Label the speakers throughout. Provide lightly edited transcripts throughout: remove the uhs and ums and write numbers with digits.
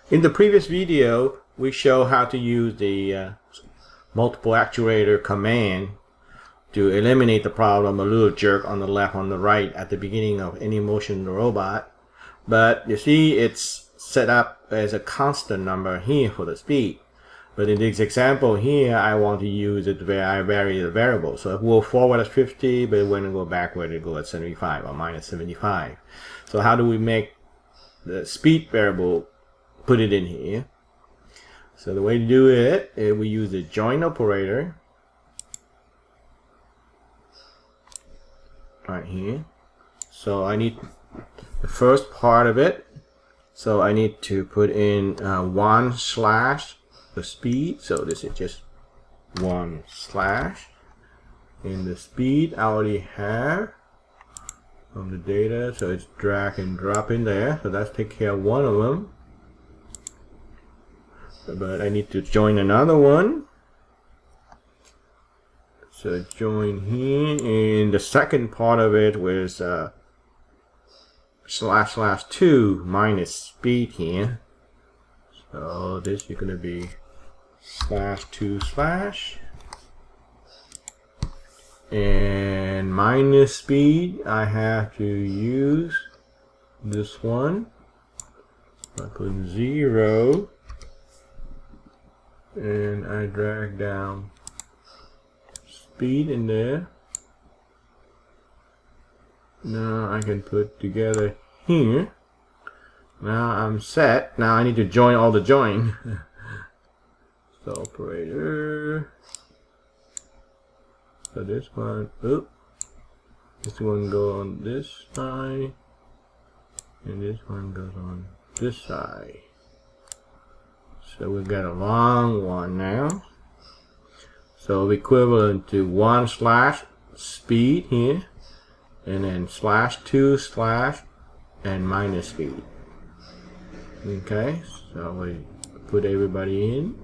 Speaker 1: In the previous video, we show how to use the multiple actuator command to eliminate the problem, a little jerk on the left, on the right at the beginning of any motion robot. But you see it's set up as a constant number here for the speed. But in this example here, I want to use it where I vary the variable. So if we'll forward at 50, but when it go backward, it go at 75 or minus 75. So how do we make the speed variable, put it in here? So the way to do it is we use the join operator right here. So I need the first part of it. So I need to put in 1 slash the speed. So this is just 1 slash. And the speed I already have from the data. So it's drag and drop in there. So that's take care of one of them. But I need to join another one. So join here, and the second part of it was slash slash 2 minus speed here. So this is going to be slash 2 slash, and minus speed I have to use this one. I put 0. And I drag down speed in there. Now I can put together here. Now I'm set. Now I need to join all the join. So operator. So this one, this one goes on this side, and this one goes on this side. So we've got a long one now. So equivalent to 1 slash speed here, and then slash 2 slash and minus speed. Okay, so we put everybody in,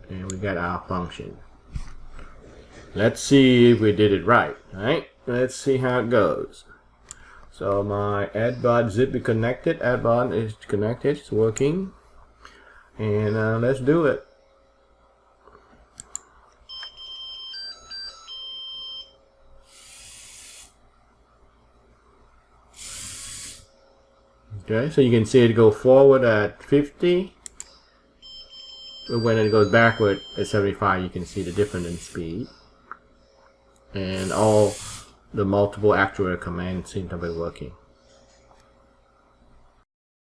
Speaker 1: and we got our function. Let's see if we did it right. Alright, let's see how it goes. So my AddBot zip is connected. AddBot is connected. It's working. And let's do it. Okay, so you can see it go forward at 50. But when it goes backward at 75, you can see the difference in speed. And all the multiple actuator commands seem to be working.